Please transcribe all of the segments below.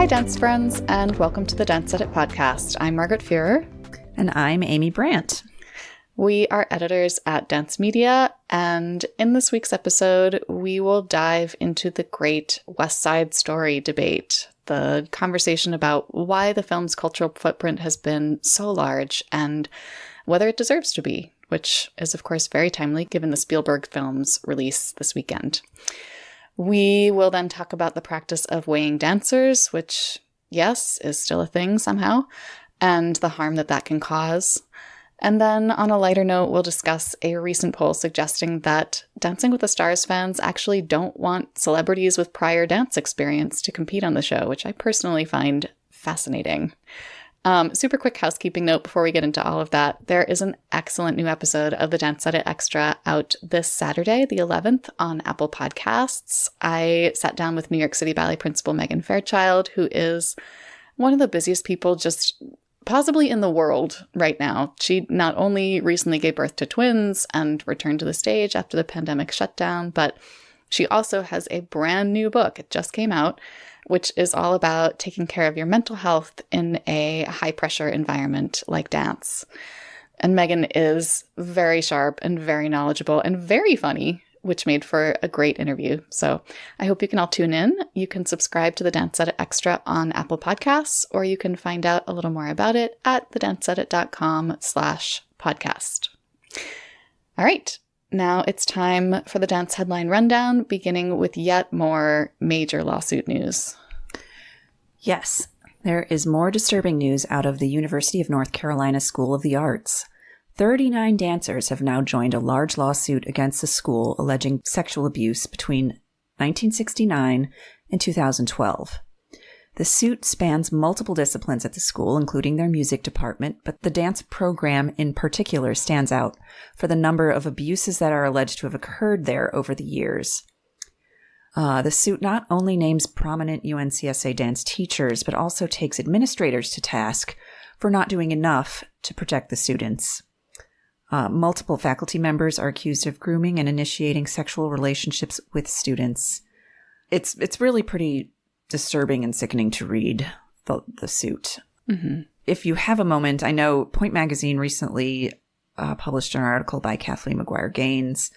Dance friends, and welcome to the Dance Edit podcast. I'm Margaret Fuhrer. And I'm Amy Brandt. We are editors at Dance Media, and in this week's episode, we will dive into the great West Side Story debate, the conversation about why the film's cultural footprint has been so large and whether it deserves to be, which is, of course, very timely given the Spielberg film's release this weekend. We will then talk about the practice of weighing dancers, which, yes, is still a thing somehow, and the harm that that can cause. And then, on a lighter note, we'll discuss a recent poll suggesting that Dancing with the Stars fans actually don't want celebrities with prior dance experience to compete on the show, which I personally find fascinating. Super quick housekeeping note before we get into all of that. There is an excellent new episode of the Dance Edit Extra out this Saturday, the 11th, on Apple Podcasts. I sat down with New York City Ballet principal Megan Fairchild, who is one of the busiest people just possibly in the world right now. She not only recently gave birth to twins and returned to the stage after the pandemic shutdown, but she also has a brand new book. It just came out, which is all about taking care of your mental health in a high-pressure environment like dance. And Megan is very sharp and very knowledgeable and very funny, which made for a great interview. So I hope you can all tune in. You can subscribe to the Dance Edit Extra on Apple Podcasts, or you can find out a little more about it at thedanceedit.com/podcast. All right. Now it's time for the dance headline rundown, beginning with yet more major lawsuit news. Yes, there is more disturbing news out of the University of North Carolina School of the Arts. 39 dancers have now joined a large lawsuit against the school alleging sexual abuse between 1969 and 2012. The suit spans multiple disciplines at the school, including their music department, but the dance program in particular stands out for the number of abuses that are alleged to have occurred there over the years. The suit not only names prominent UNCSA dance teachers, but also takes administrators to task for not doing enough to protect the students. Multiple faculty members are accused of grooming and initiating sexual relationships with students. It's really pretty disturbing and sickening to read the suit. Mm-hmm. If you have a moment, I know Point Magazine recently published an article by Kathleen McGuire-Gaines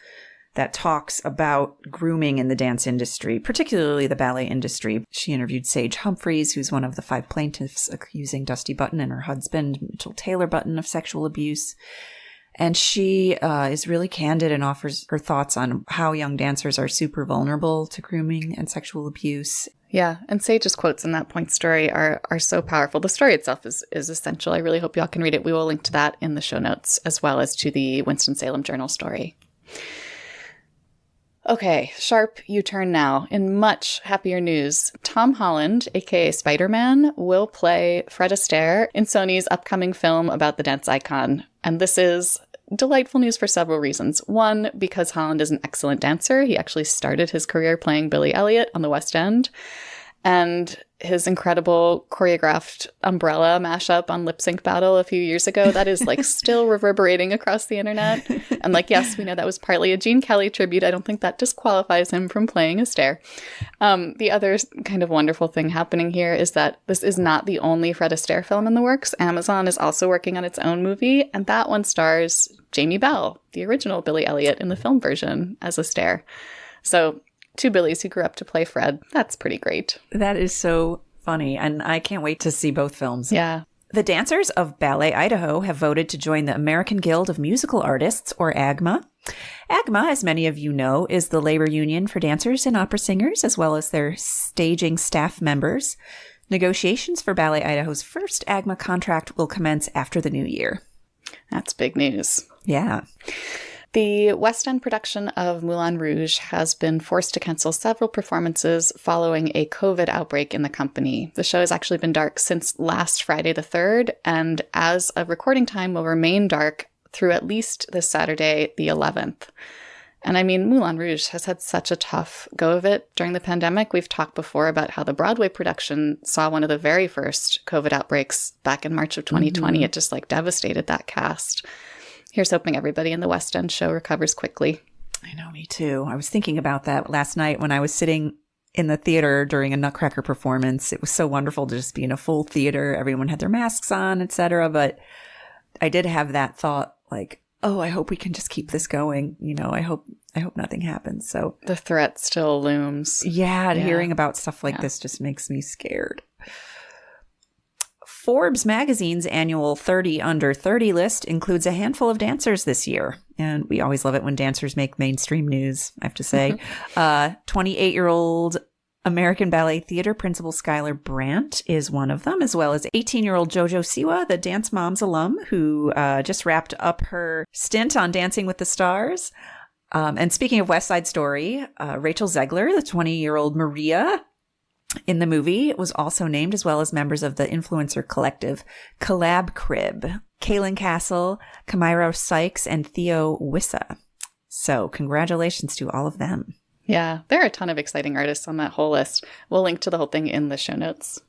that talks about grooming in the dance industry, particularly the ballet industry. She interviewed Sage Humphreys, who's one of the 5 plaintiffs accusing Dusty Button and her husband, Mitchell Taylor Button, of sexual abuse. And she is really candid and offers her thoughts on how young dancers are super vulnerable to grooming and sexual abuse. Yeah, and Sage's quotes in that Point story are so powerful. The story itself is essential. I really hope y'all can read it. We will link to that in the show notes, as well as to the Winston-Salem Journal story. Okay, sharp U-turn now. In much happier news, Tom Holland, aka Spider-Man, will play Fred Astaire in Sony's upcoming film about the dance icon. And this is delightful news for several reasons. One, because Holland is an excellent dancer. He actually started his career playing Billy Elliot on the West End. And his incredible choreographed Umbrella mashup on Lip Sync Battle a few years ago, that is still reverberating across the internet. And yes, we know that was partly a Gene Kelly tribute. I don't think that disqualifies him from playing Astaire. The other kind of wonderful thing happening here is that this is not the only Fred Astaire film in the works. Amazon is also working on its own movie, and that one stars Jamie Bell, the original Billy Elliot in the film version, as Astaire. So 2 Billies who grew up to play Fred. That's pretty great. That is so funny, and I can't wait to see both films. Yeah. The dancers of Ballet Idaho have voted to join the American Guild of Musical Artists, or AGMA. AGMA, as many of you know, is the labor union for dancers and opera singers, as well as their staging staff members. Negotiations for Ballet Idaho's first AGMA contract will commence after the new year. That's big news. Yeah. The West End production of Moulin Rouge has been forced to cancel several performances following a COVID outbreak in the company. The show has actually been dark since last Friday the 3rd, and as of recording time will remain dark through at least this Saturday the 11th. And I mean, Moulin Rouge has had such a tough go of it during the pandemic. We've talked before about how the Broadway production saw one of the very first COVID outbreaks back in March of 2020. Mm-hmm. It just devastated that cast. Here's hoping everybody in the West End show recovers quickly. I know, me too. I was thinking about that last night when I was sitting in the theater during a Nutcracker performance. It was so wonderful to just be in a full theater. Everyone had their masks on, etc. But I did have that thought, like, oh, I hope we can just keep this going. I hope nothing happens. So the threat still looms. Yeah, hearing about stuff like this just makes me scared. Forbes magazine's annual 30 Under 30 list includes a handful of dancers this year. And we always love it when dancers make mainstream news, I have to say. 28-year-old American Ballet Theater principal Skylar Brandt is one of them, as well as 18-year-old JoJo Siwa, the Dance Moms alum, who just wrapped up her stint on Dancing with the Stars. And speaking of West Side Story, Rachel Zegler, the 20-year-old Maria in the movie, was also named, as well as members of the influencer collective Collab Crib, Kaylin Castle, Camiro Sykes, and Theo Wissa. So congratulations to all of them. Yeah, there are a ton of exciting artists on that whole list. We'll link to the whole thing in the show notes.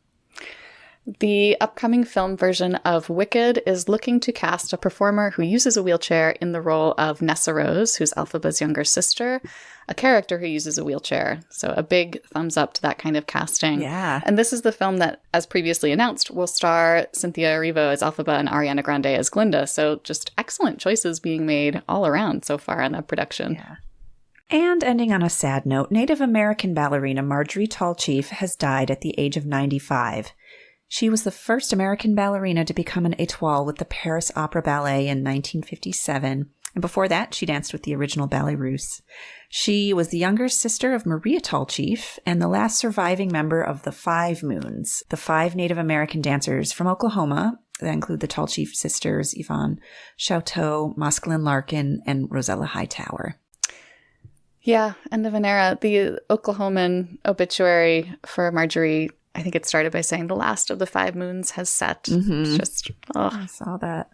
The upcoming film version of Wicked is looking to cast a performer who uses a wheelchair in the role of Nessa Rose, who's Elphaba's younger sister, a character who uses a wheelchair. So a big thumbs up to that kind of casting. Yeah. And this is the film that, as previously announced, will star Cynthia Erivo as Elphaba and Ariana Grande as Glinda. So just excellent choices being made all around so far in that production. Yeah. And ending on a sad note, Native American ballerina Marjorie Tall Chief has died at the age of 95. She was the first American ballerina to become an étoile with the Paris Opera Ballet in 1957. And before that, she danced with the original Ballet Russe. She was the younger sister of Maria Tall Chief and the last surviving member of the Five Moons, the 5 Native American dancers from Oklahoma. That include the Tall Chief sisters, Yvonne Chouteau, Moscaline Larkin, and Rosella Hightower. Yeah, end of an era. The Oklahoman obituary for Marjorie, I think it started by saying the last of the 5 moons has set. Mm-hmm. It's just, I saw that.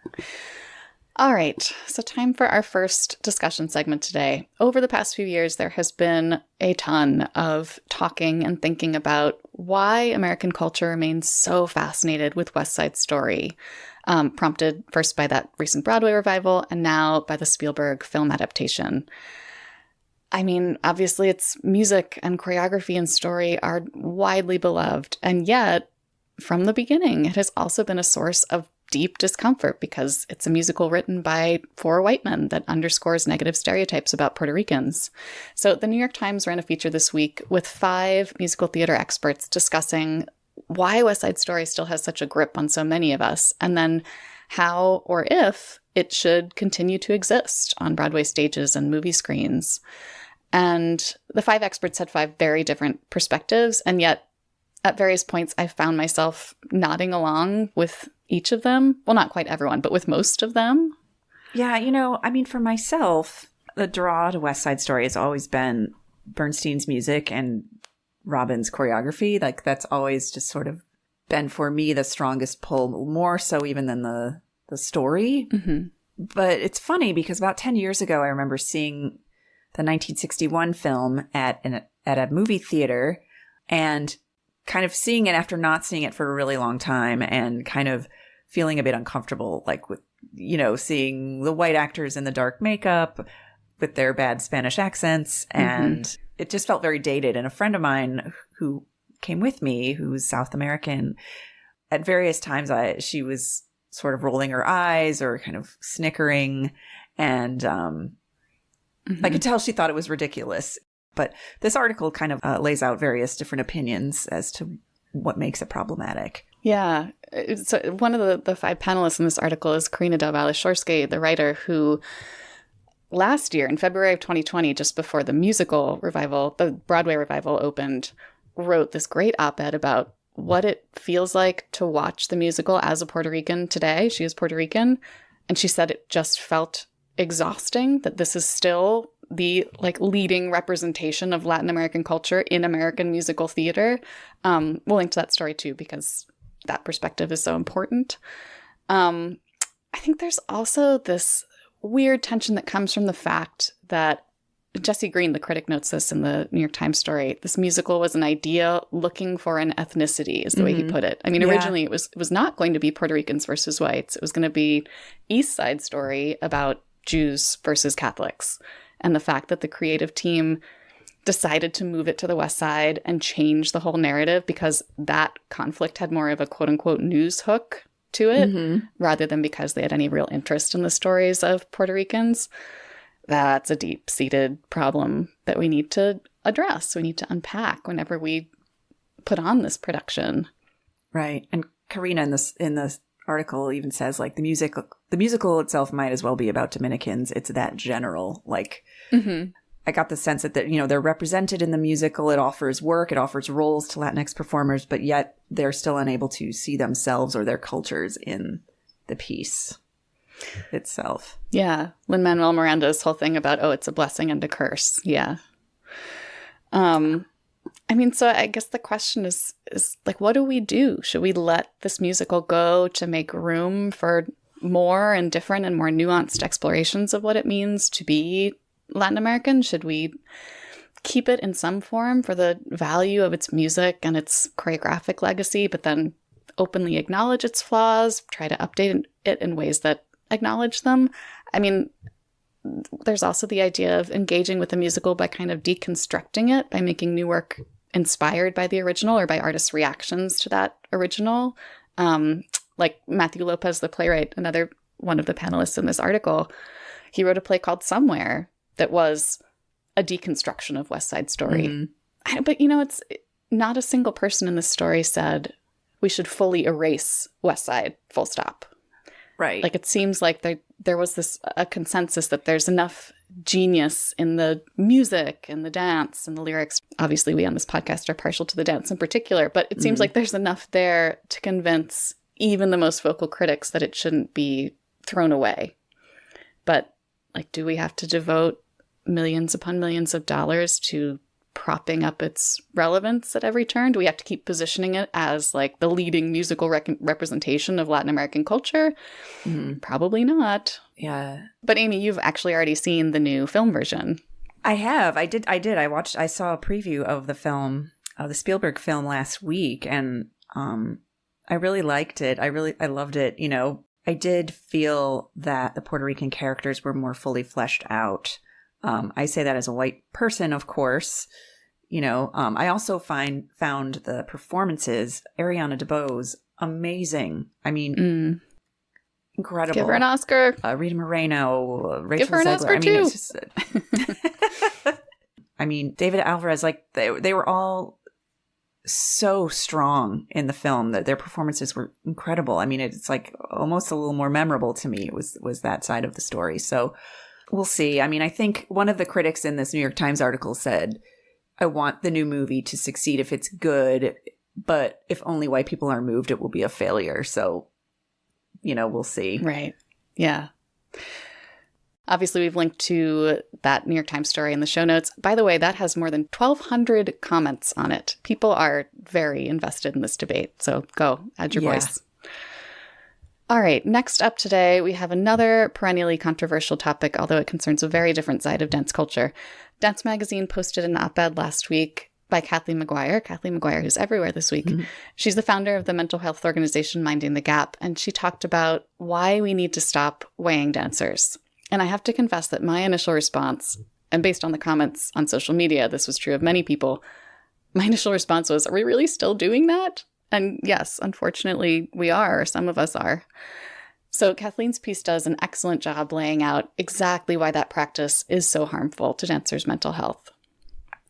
All right, so time for our first discussion segment today. Over the past few years, there has been a ton of talking and thinking about why American culture remains so fascinated with West Side Story, prompted first by that recent Broadway revival and now by the Spielberg film adaptation. I mean, obviously its music and choreography and story are widely beloved, and yet, from the beginning, it has also been a source of deep discomfort because it's a musical written by 4 white men that underscores negative stereotypes about Puerto Ricans. So the New York Times ran a feature this week with 5 musical theater experts discussing why West Side Story still has such a grip on so many of us, and then how or if it should continue to exist on Broadway stages and movie screens. And the 5 experts had 5 very different perspectives, and yet at various points I found myself nodding along with each of them. Well, not quite everyone, but with most of them. Yeah, I mean, for myself, the draw to West Side Story has always been Bernstein's music and Robin's choreography. Like, that's always just sort of been, for me, the strongest pull, more so even than the story. Mm-hmm. But it's funny because about 10 years ago, I remember seeing the 1961 film at a movie theater and kind of seeing it after not seeing it for a really long time and kind of feeling a bit uncomfortable, like with, seeing the white actors in the dark makeup with their bad Spanish accents. And it just felt very dated. And a friend of mine who came with me, who's South American, at various times she was sort of rolling her eyes or kind of snickering. And I could tell she thought it was ridiculous. But this article kind of lays out various different opinions as to what makes it problematic. Yeah. So one of the 5 panelists in this article is Karina Del Valle-Shorsky, the writer who last year, in February of 2020, just before the musical revival, the Broadway revival opened, wrote this great op-ed about what it feels like to watch the musical as a Puerto Rican today. She is Puerto Rican. And she said it just felt exhausting that this is still the leading representation of Latin American culture in American musical theater. We'll link to that story too, because that perspective is so important. I think there's also this weird tension that comes from the fact that Jesse Green, the critic, notes this in the New York Times story. This musical was an idea looking for an ethnicity, is the way he put it. I mean, originally it was not going to be Puerto Ricans versus whites. It was going to be East Side Story about Jews versus Catholics. And the fact that the creative team decided to move it to the West Side and change the whole narrative because that conflict had more of a quote-unquote news hook to it, rather than because they had any real interest in the stories of Puerto Ricans. That's a deep-seated problem that we need to address. We need to unpack whenever we put on this production. Right. And Karina in the article even says, like, the musical itself might as well be about Dominicans. It's that general, like, I got the sense that, they're represented in the musical. It offers work, it offers roles to Latinx performers, but yet they're still unable to see themselves or their cultures in the piece itself. Yeah. Lin-Manuel Miranda's whole thing about, it's a blessing and a curse. Yeah. So I guess the question is like, what do we do? Should we let this musical go to make room for more and different and more nuanced explorations of what it means to be Latin American? Should we keep it in some form for the value of its music and its choreographic legacy, but then openly acknowledge its flaws, try to update it in ways that acknowledge them? I mean, there's also the idea of engaging with the musical by kind of deconstructing it, by making new work inspired by the original or by artists' reactions to that original. Like Matthew Lopez, the playwright, another one of the panelists in this article, he wrote a play called Somewhere that was a deconstruction of West Side Story. But, it's not a single person in the story said we should fully erase West Side, full stop. Right. Like, it seems like there was a consensus that there's enough genius in the music and the dance and the lyrics. Obviously, we on this podcast are partial to the dance in particular, but it seems like there's enough there to convince even the most vocal critics that it shouldn't be thrown away. But, like, do we have to devote millions upon millions of dollars to propping up its relevance at every turn? Do we have to keep positioning it as, like, the leading musical representation of Latin American culture? Probably not. Yeah. But Amy, you've actually already seen the new film version. I have. I did. I saw a preview of the film, the Spielberg film last week, and I really liked it. I loved it. I did feel that the Puerto Rican characters were more fully fleshed out. I say that as a white person, of course. I also found the performances, Ariana DeBose, amazing. I mean, incredible. Give her an Oscar. Rita Moreno, Rachel Give her an Zegler. Oscar, too. It's just, David Alvarez, like, they were all so strong in the film that their performances were incredible. I mean, it's like almost a little more memorable to me. It was that side of the story. So we'll see. I mean, I think one of the critics in this New York Times article said, I want the new movie to succeed if it's good, but if only white people are moved, it will be a failure. So, we'll see. Right. Yeah. Obviously, we've linked to that New York Times story in the show notes. By the way, that has more than 1,200 comments on it. People are very invested in this debate. So go, add your voice. All right. Next up today, we have another perennially controversial topic, although it concerns a very different side of dance culture. Dance Magazine posted an op-ed last week by Kathleen McGuire, who's everywhere this week. She's the founder of the mental health organization Minding the Gap, and she talked about why we need to stop weighing dancers. And I have to confess that my initial response, and based on the comments on social media, this was true of many people, my initial response was, are we really still doing that? And yes, unfortunately, we are, or some of us are. So Kathleen's piece does an excellent job laying out exactly why that practice is so harmful to dancers' mental health.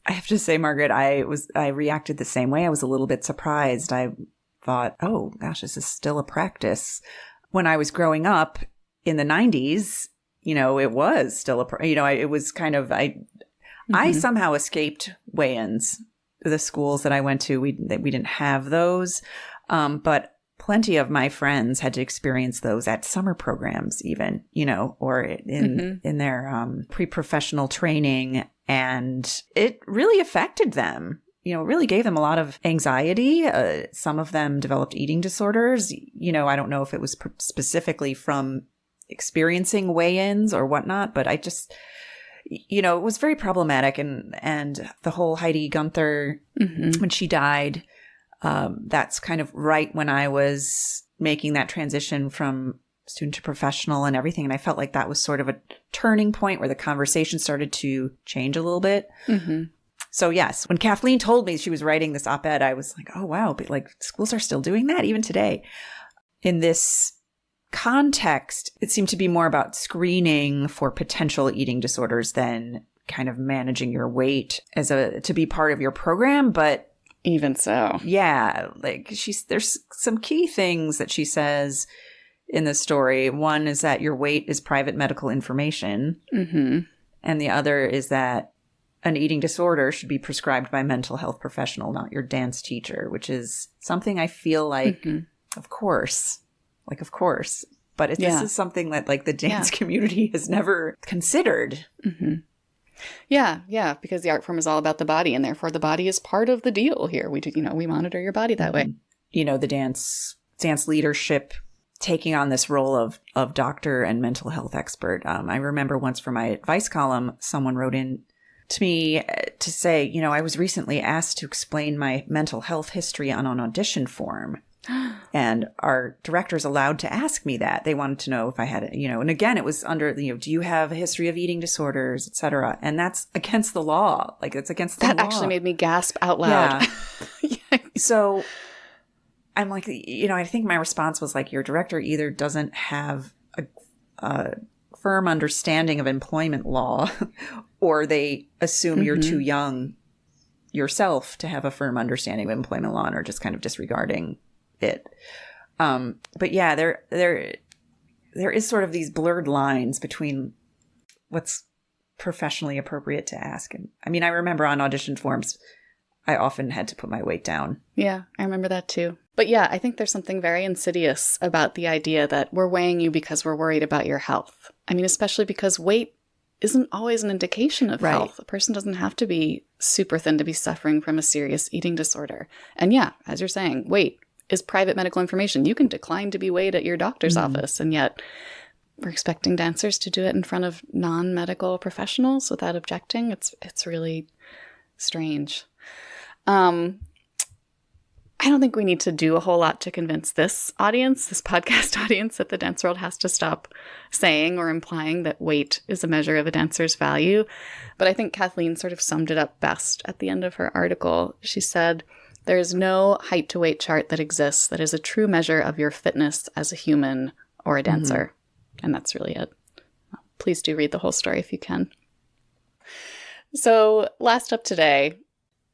I have to say, Margaret, I reacted the same way. I was a little bit surprised. I thought, oh, gosh, this is still a practice. When I was growing up in the 90s, it was still it was kind of, I somehow escaped weigh-ins. The schools that I went to, we didn't have those. But plenty of my friends had to experience those at summer programs even, or in their pre-professional training. And it really affected them. It really gave them a lot of anxiety. Some of them developed eating disorders. I don't know if it was specifically from experiencing weigh-ins or whatnot, but I just, it was very problematic. And the whole Heidi Gunther, when she died, that's kind of right when I was making that transition from student to professional and everything. And I felt like that was sort of a turning point where the conversation started to change a little bit. So yes, when Kathleen told me she was writing this op-ed, I was like, oh, wow, but like schools are still doing that even today. In this context, it seemed to be more about screening for potential eating disorders than kind of managing your weight to be part of your program. But even so, yeah, like there's some key things that she says in the story. One is that your weight is private medical information. Mm-hmm. And the other is that an eating disorder should be prescribed by a mental health professional, not your dance teacher, which is something I feel like, of course. But this is something that like the dance community has never considered. Mm-hmm. Yeah, because the art form is all about the body, and therefore the body is part of the deal here. We monitor your body that way. The dance leadership taking on this role of doctor and mental health expert. I remember once for my advice column, someone wrote in to me to say, I was recently asked to explain my mental health history on an audition form. And our director's allowed to ask me that. They wanted to know if I had it, and again, it was under, do you have a history of eating disorders, et cetera? And that's against the law. Like, it's against the law. That actually made me gasp out loud. Yeah. So I'm like, I think my response was like, your director either doesn't have a firm understanding of employment law, or they assume you're too young yourself to have a firm understanding of employment law and are just kind of disregarding it. But yeah, there is sort of these blurred lines between what's professionally appropriate to ask. And I mean, I remember on audition forms, I often had to put my weight down. Yeah, I remember that too. But yeah, I think there's something very insidious about the idea that we're weighing you because we're worried about your health. I mean, especially because weight isn't always an indication of health. A person doesn't have to be super thin to be suffering from a serious eating disorder. And yeah, as you're saying, weight is private medical information. You can decline to be weighed at your doctor's office, and yet we're expecting dancers to do it in front of non-medical professionals without objecting. It's really strange. I don't think we need to do a whole lot to convince this podcast audience, that the dance world has to stop saying or implying that weight is a measure of a dancer's value. But I think Kathleen sort of summed it up best at the end of her article. She said, "There is no height to weight chart that exists that is a true measure of your fitness as a human or a dancer." And that's really it. Please do read the whole story if you can. So last up today,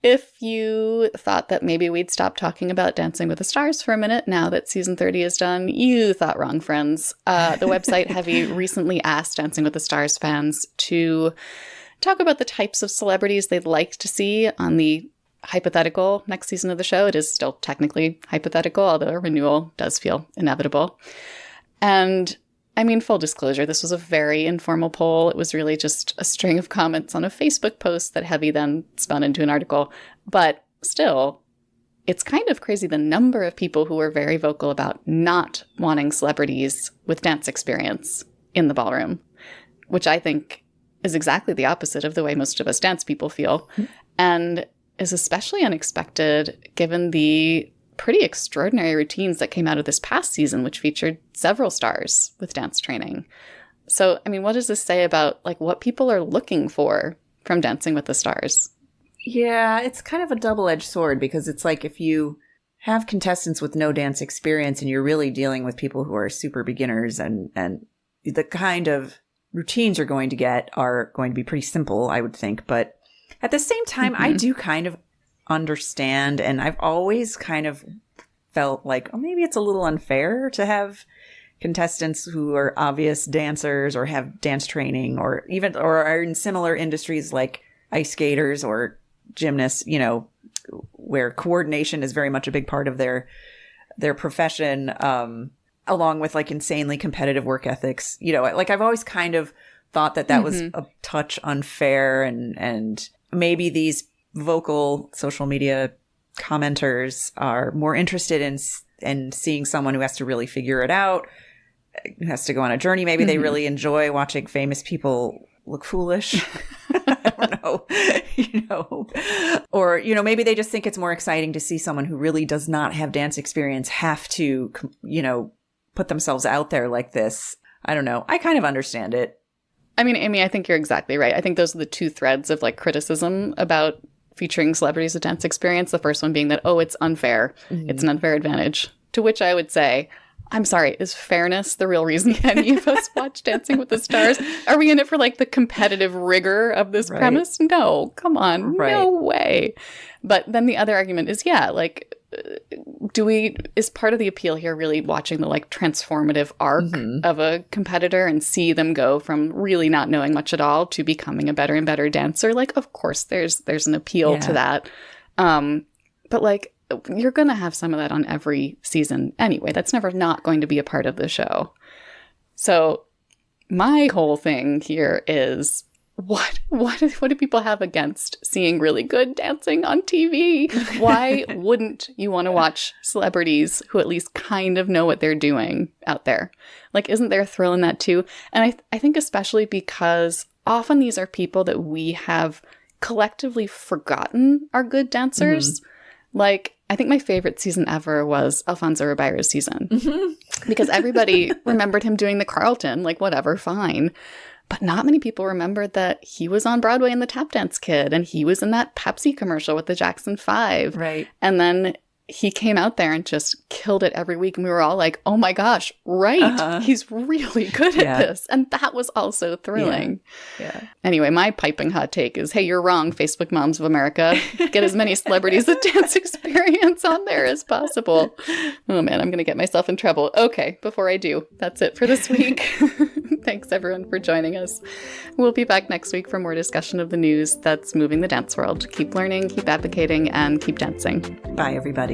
if you thought that maybe we'd stop talking about Dancing with the Stars for a minute now that season 30 is done, you thought wrong, friends. The website Heavy recently asked Dancing with the Stars fans to talk about the types of celebrities they'd like to see on the hypothetical next season of the show. It is still technically hypothetical, although a renewal does feel inevitable. And I mean, full disclosure, this was a very informal poll. It was really just a string of comments on a Facebook post that Heavy then spun into an article. But still, it's kind of crazy the number of people who were very vocal about not wanting celebrities with dance experience in the ballroom, which I think is exactly the opposite of the way most of us dance people feel, and is especially unexpected given the pretty extraordinary routines that came out of this past season, which featured several stars with dance training. So, I mean, what does this say about like what people are looking for from Dancing with the Stars? Yeah, it's kind of a double-edged sword, because it's like if you have contestants with no dance experience and you're really dealing with people who are super beginners, and the kind of routines you're going to get are going to be pretty simple, I would think. But at the same time, I do kind of understand, and I've always kind of felt like, oh, maybe it's a little unfair to have contestants who are obvious dancers or have dance training, or are in similar industries like ice skaters or gymnasts, where coordination is very much a big part of their profession, along with like insanely competitive work ethics. Like I've always kind of thought that was a touch unfair, and maybe these vocal social media commenters are more interested in seeing someone who has to really figure it out, who has to go on a journey. Maybe they really enjoy watching famous people look foolish. I don't know, or, maybe they just think it's more exciting to see someone who really does not have dance experience have to, put themselves out there like this. I don't know. I kind of understand it. I mean, Amy, I think you're exactly right. I think those are the two threads of like criticism about featuring celebrities with dance experience. The first one being that, oh, it's unfair. It's an unfair advantage. To which I would say, I'm sorry, is fairness the real reason any of us watch Dancing with the Stars? Are we in it for like the competitive rigor of this premise? No, come on, no way. But then the other argument is, yeah, like, is part of the appeal here really watching the like transformative arc of a competitor and see them go from really not knowing much at all to becoming a better and better dancer? Like, of course, there's an appeal to that. But like, you're going to have some of that on every season anyway. That's never not going to be a part of the show. So my whole thing here is, what do people have against seeing really good dancing on TV? Why wouldn't you want to watch celebrities who at least kind of know what they're doing out there? Like, isn't there a thrill in that too? And I think especially because often these are people that we have collectively forgotten are good dancers. Like, I think my favorite season ever was Alfonso Ribeiro's season. Because everybody remembered him doing the Carlton, like, whatever, fine. But not many people remembered that he was on Broadway in The Tap Dance Kid, and he was in that Pepsi commercial with the Jackson 5. Right. And then he came out there and just killed it every week. And we were all like, oh my gosh, right. He's really good at this. And that was also thrilling. Yeah. Anyway, my piping hot take is, hey, you're wrong, Facebook Moms of America. Get as many celebrities with dance experience on there as possible. Oh man, I'm going to get myself in trouble. Okay, before I do, that's it for this week. Thanks everyone for joining us. We'll be back next week for more discussion of the news that's moving the dance world. Keep learning, keep advocating, and keep dancing. Bye, everybody.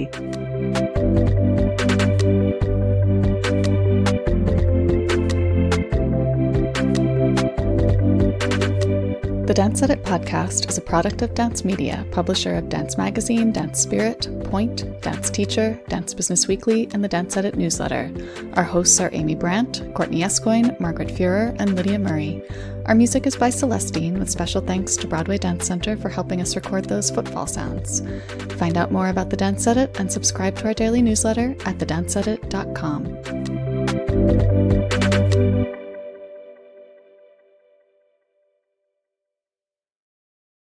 The Dance Edit podcast is a product of Dance Media, publisher of Dance Magazine, Dance Spirit, Point, Dance Teacher, Dance Business Weekly, and the Dance Edit newsletter. Our hosts are Amy Brandt, Courtney Escoyne, Margaret Fuhrer, and Lydia Murray. Our music is by Celestine, with special thanks to Broadway Dance Center for helping us record those footfall sounds. Find out more about the Dance Edit and subscribe to our daily newsletter at thedanceedit.com.